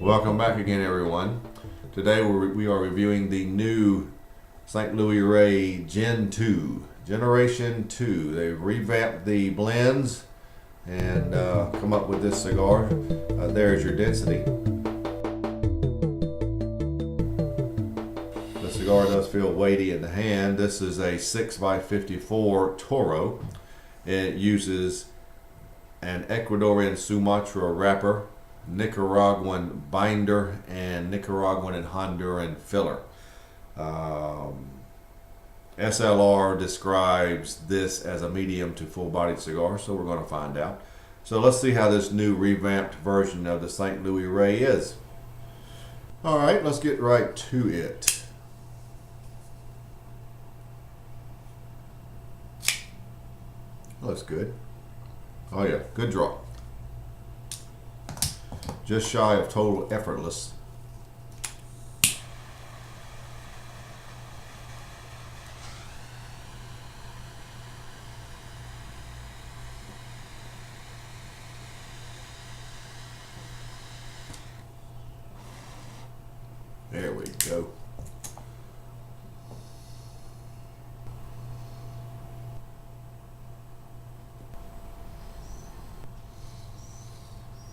Welcome back again, everyone. Today we are reviewing the new St. Louis Rey Gen 2, Generation 2. They've revamped the blends and come up with this cigar. There's your density. The cigar does feel weighty in the hand. This is a 6x54 Toro. It uses an Ecuadorian Sumatra wrapper, Nicaraguan binder, and Nicaraguan and Honduran filler. SLR describes this as a medium to full-bodied cigar, so we're going to find out. So let's see how this new revamped version of the St. Louis Rey is. All right, let's get right to it. Looks good. Oh yeah, good draw. Just shy of total effortless. There we go.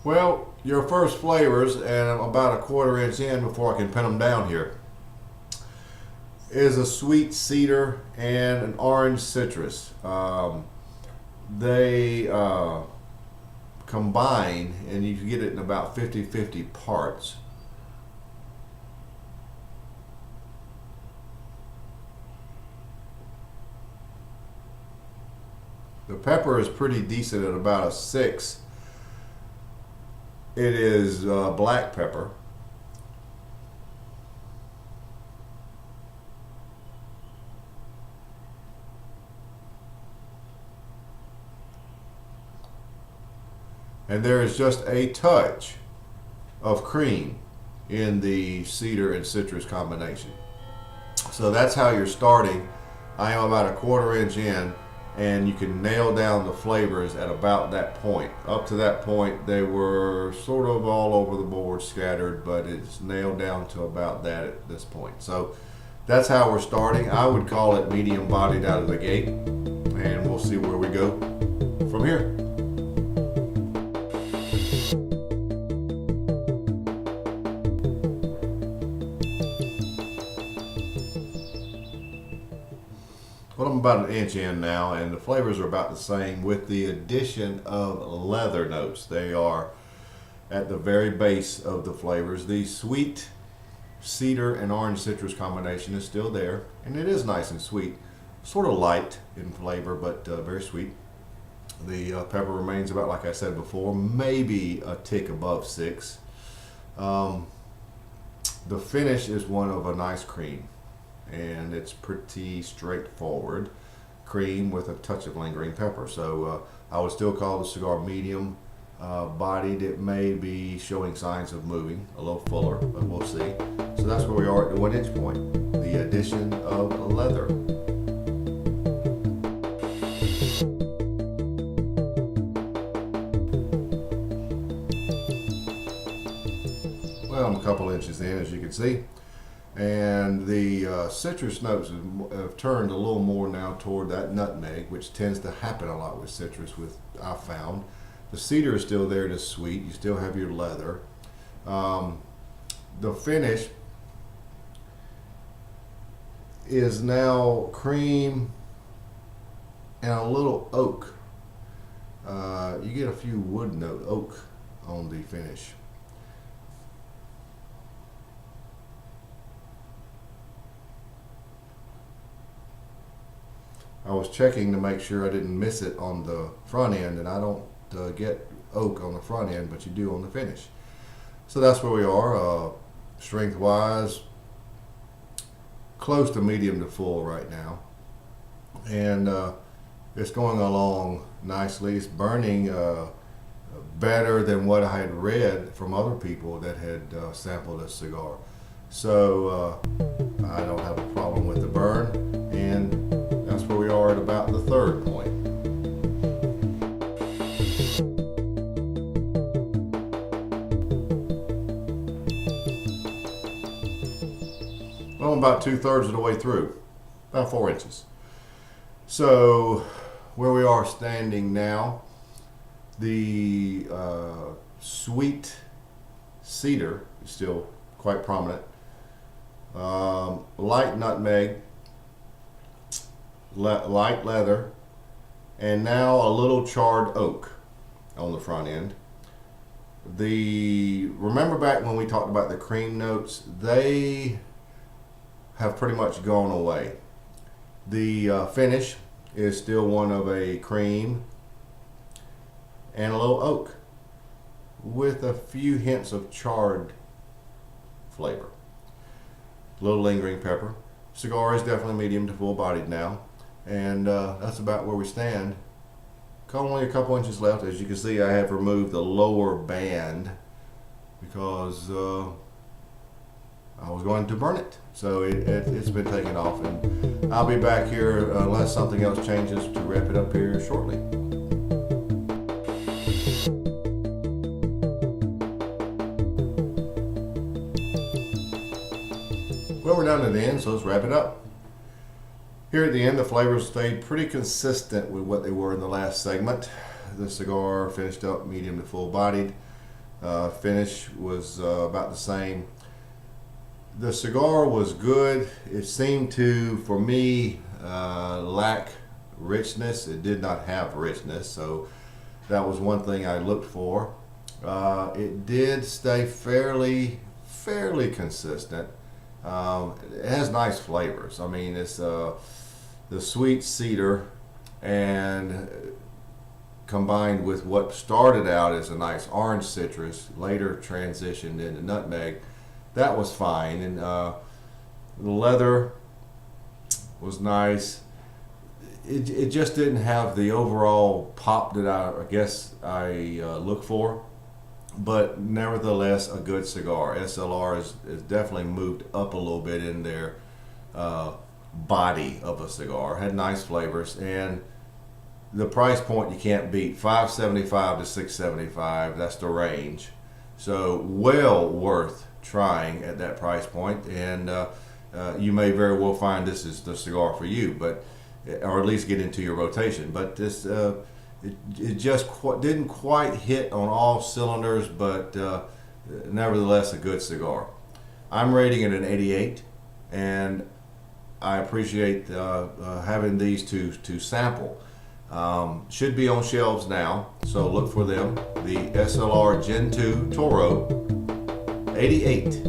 Well, your first flavors, and I'm about a quarter-inch in before I can pin them down here, is a sweet cedar and an orange citrus. They combine, and you can get it in about 50-50 parts. The pepper is pretty decent at about a 6. It is black pepper. And there is just a touch of cream in the cedar and citrus combination. So that's how you're starting. I am about a quarter-inch in, and you can nail down the flavors at about that point. Up to that point, they were sort of all over the board, scattered, but it's nailed down to about that at this point. So that's how we're starting. I would call it medium-bodied out of the gate, and we'll see where we go from here. Well, I'm about an inch in now, and the flavors are about the same with the addition of leather notes. They are at the very base of the flavors. The sweet cedar and orange citrus combination is still there, and it is nice and sweet. Sort of light in flavor, but very sweet. The pepper remains about, like I said before, maybe a tick above 6. The finish is one of a nice cream, and it's pretty straightforward cream with a touch of lingering pepper. So I would still call the cigar medium bodied. It may be showing signs of moving a little fuller, but we'll see. So that's where we are at the 1-inch point, the addition of leather. Well, I'm a couple inches in, as you can see. And the citrus notes have turned a little more now toward that nutmeg, which tends to happen a lot with citrus, I've found. The cedar is still there, just sweet. You still have your leather. The finish is now cream and a little oak. You get a few wood note, oak on the finish. I was checking to make sure I didn't miss it on the front end, and I don't get oak on the front end, but you do on the finish. So that's where we are. Strength wise, close to medium to full right now, and it's going along nicely. It's burning better than what I had read from other people that had sampled this cigar. So I don't have a problem with the burn, and that's where we are at about the 3rd point. I'm about 2/3 of the way through, about 4 inches. So where we are standing now, the sweet cedar is still quite prominent. Light nutmeg, light leather, and now a little charred oak on the front end. Remember back when we talked about the cream notes, they have pretty much gone away. The finish is still one of a cream and a little oak with a few hints of charred flavor. A little lingering pepper. Cigar is definitely medium to full bodied now, and that's about where we stand. Only a couple inches left. As you can see, I have removed the lower band because I was going to burn it. So it's been taken off, and I'll be back here unless something else changes to wrap it up here shortly. Well, we're down to the end, so let's wrap it up. Here at the end, the flavors stayed pretty consistent with what they were in the last segment. The cigar finished up medium to full bodied. Finish was about the same. The cigar was good. It seemed to, for me, lack richness. It did not have richness, so that was one thing I looked for. It did stay fairly consistent. It has nice flavors. I mean, it's the sweet cedar and combined with what started out as a nice orange citrus, later transitioned into nutmeg. That was fine, and the leather was nice. It just didn't have the overall pop that I guess I look for, but nevertheless a good cigar. SLR is definitely moved up a little bit in their body of a cigar. Had nice flavors, and the price point you can't beat. $575 to $675, that's the range. So well worth trying at that price point, and you may very well find this is the cigar for you, but or at least get into your rotation. But this it just didn't quite hit on all cylinders, but nevertheless a good cigar. I'm rating it an 88, and I appreciate having these to sample. Should be on shelves now, so look for them. The SLR Gen 2 Toro 88.